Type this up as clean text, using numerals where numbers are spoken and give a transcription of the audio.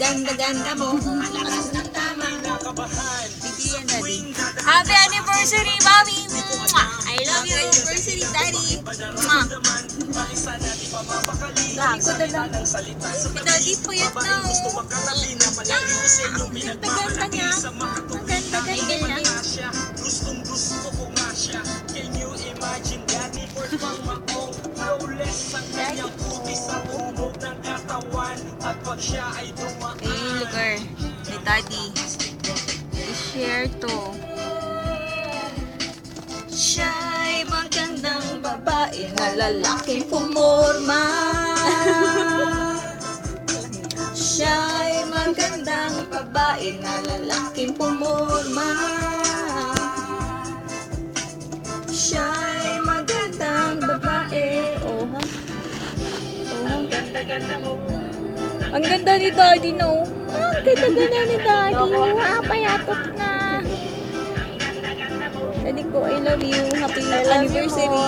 Ganda-ganda mo. Lakas ng tama. Bigyan, Daddy. Happy anniversary, Mommy! I love you, anniversary, Daddy! Daddy ko na lang. Si Daddy po yun na. Ganda niya. Ang ganda-ganda niya. Gustong-gusto ko nga siya. Can you imagine Daddy First Mama ko? Flawless ang kanyang puti sa bubog ng katawan. At pag siya ay dumaan. Hey, lugar. Hey, Daddy. I-share to. Siya'y magandang babae na lalaking pumorma. Siya'y magandang babae na lalaking pumorma. Siya'y magandang babae. Oh, ha? Oh, ang ganda-ganda mo. Ang ganda ni Daddy, no? Ang ganda-ganda ni Daddy. Payatot na. Daddy ko, I love you. Happy anniversary.